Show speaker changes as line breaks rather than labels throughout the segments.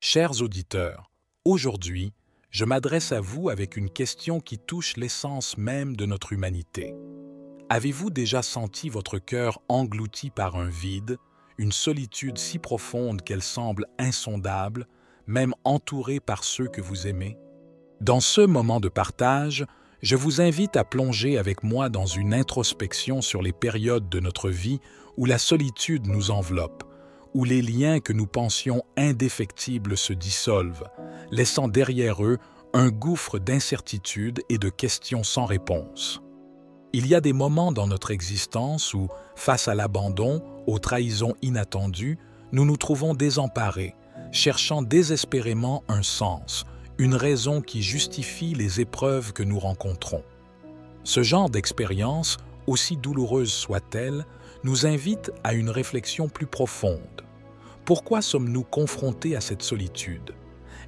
Chers auditeurs, aujourd'hui, je m'adresse à vous avec une question qui touche l'essence même de notre humanité. Avez-vous déjà senti votre cœur englouti par un vide, une solitude si profonde qu'elle semble insondable, même entourée par ceux que vous aimez? Dans ce moment de partage, je vous invite à plonger avec moi dans une introspection sur les périodes de notre vie où la solitude nous enveloppe, où les liens que nous pensions indéfectibles se dissolvent, laissant derrière eux un gouffre d'incertitudes et de questions sans réponse. Il y a des moments dans notre existence où, face à l'abandon, aux trahisons inattendues, nous nous trouvons désemparés, cherchant désespérément un sens, une raison qui justifie les épreuves que nous rencontrons. Ce genre d'expérience, aussi douloureuse soit-elle, nous invite à une réflexion plus profonde. Pourquoi sommes-nous confrontés à cette solitude?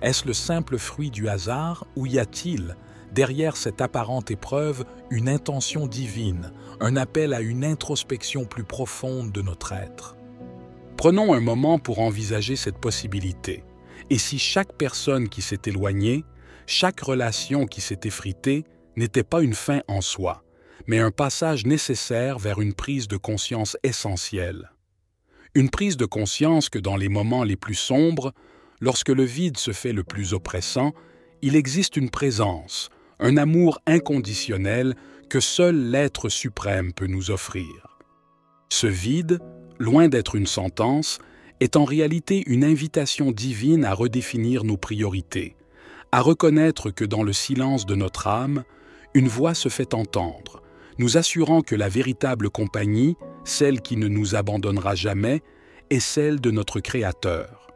Est-ce le simple fruit du hasard ou y a-t-il, derrière cette apparente épreuve, une intention divine, un appel à une introspection plus profonde de notre être? Prenons un moment pour envisager cette possibilité. Et si chaque personne qui s'est éloignée, chaque relation qui s'est effritée, n'était pas une fin en soi, mais un passage nécessaire vers une prise de conscience essentielle? Une prise de conscience que dans les moments les plus sombres, lorsque le vide se fait le plus oppressant, il existe une présence, un amour inconditionnel que seul l'être suprême peut nous offrir. Ce vide, loin d'être une sentence, est en réalité une invitation divine à redéfinir nos priorités, à reconnaître que dans le silence de notre âme, une voix se fait entendre, nous assurant que la véritable compagnie, celle qui ne nous abandonnera jamais, est celle de notre Créateur.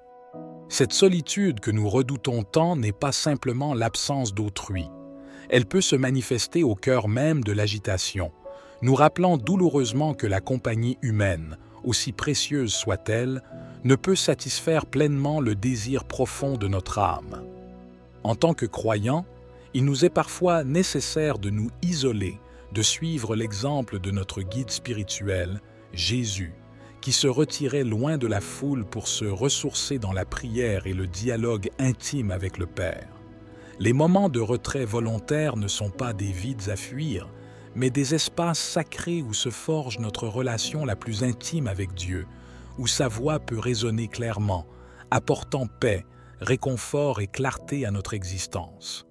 Cette solitude que nous redoutons tant n'est pas simplement l'absence d'autrui. Elle peut se manifester au cœur même de l'agitation, nous rappelant douloureusement que la compagnie humaine, aussi précieuse soit-elle, ne peut satisfaire pleinement le désir profond de notre âme. En tant que croyants, il nous est parfois nécessaire de nous isoler, de suivre l'exemple de notre guide spirituel, Jésus, qui se retirait loin de la foule pour se ressourcer dans la prière et le dialogue intime avec le Père. Les moments de retrait volontaire ne sont pas des vides à fuir, mais des espaces sacrés où se forge notre relation la plus intime avec Dieu, où sa voix peut résonner clairement, apportant paix, réconfort et clarté à notre existence.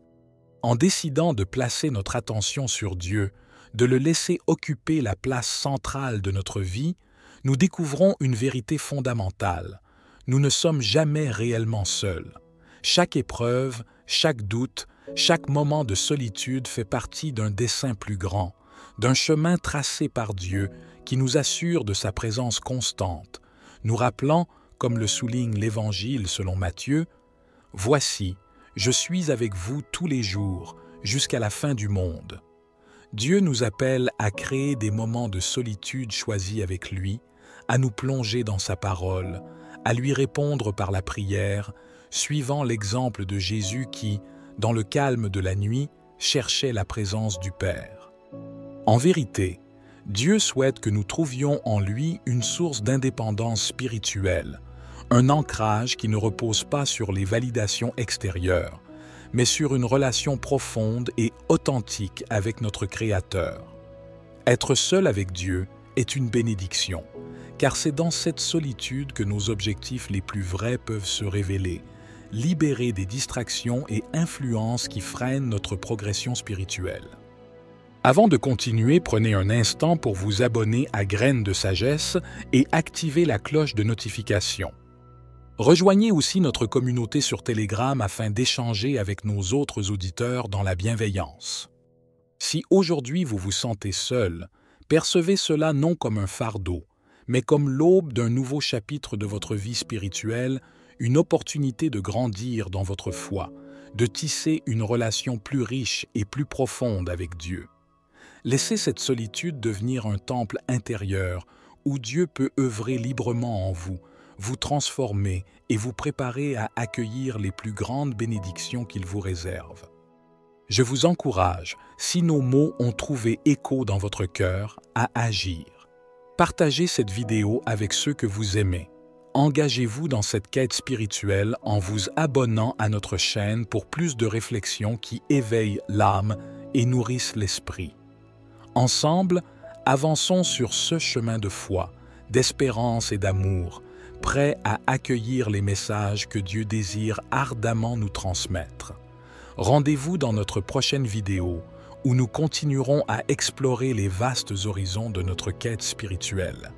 En décidant de placer notre attention sur Dieu, de le laisser occuper la place centrale de notre vie, nous découvrons une vérité fondamentale. Nous ne sommes jamais réellement seuls. Chaque épreuve, chaque doute, chaque moment de solitude fait partie d'un dessein plus grand, d'un chemin tracé par Dieu qui nous assure de sa présence constante, nous rappelant, comme le souligne l'Évangile selon Matthieu, « Voici, je suis avec vous tous les jours, jusqu'à la fin du monde. » Dieu nous appelle à créer des moments de solitude choisis avec lui, à nous plonger dans sa parole, à lui répondre par la prière, suivant l'exemple de Jésus qui, dans le calme de la nuit, cherchait la présence du Père. En vérité, Dieu souhaite que nous trouvions en lui une source d'indépendance spirituelle, un ancrage qui ne repose pas sur les validations extérieures, mais sur une relation profonde et authentique avec notre Créateur. Être seul avec Dieu est une bénédiction, car c'est dans cette solitude que nos objectifs les plus vrais peuvent se révéler, libérés des distractions et influences qui freinent notre progression spirituelle. Avant de continuer, prenez un instant pour vous abonner à Graines de Sagesse et activer la cloche de notification. Rejoignez aussi notre communauté sur Telegram afin d'échanger avec nos autres auditeurs dans la bienveillance. Si aujourd'hui vous vous sentez seul, percevez cela non comme un fardeau, mais comme l'aube d'un nouveau chapitre de votre vie spirituelle, une opportunité de grandir dans votre foi, de tisser une relation plus riche et plus profonde avec Dieu. Laissez cette solitude devenir un temple intérieur où Dieu peut œuvrer librement en vous, vous transformer et vous préparer à accueillir les plus grandes bénédictions qu'il vous réserve. Je vous encourage, si nos mots ont trouvé écho dans votre cœur, à agir. Partagez cette vidéo avec ceux que vous aimez. Engagez-vous dans cette quête spirituelle en vous abonnant à notre chaîne pour plus de réflexions qui éveillent l'âme et nourrissent l'esprit. Ensemble, avançons sur ce chemin de foi, d'espérance et d'amour, prêts à accueillir les messages que Dieu désire ardemment nous transmettre. Rendez-vous dans notre prochaine vidéo où nous continuerons à explorer les vastes horizons de notre quête spirituelle.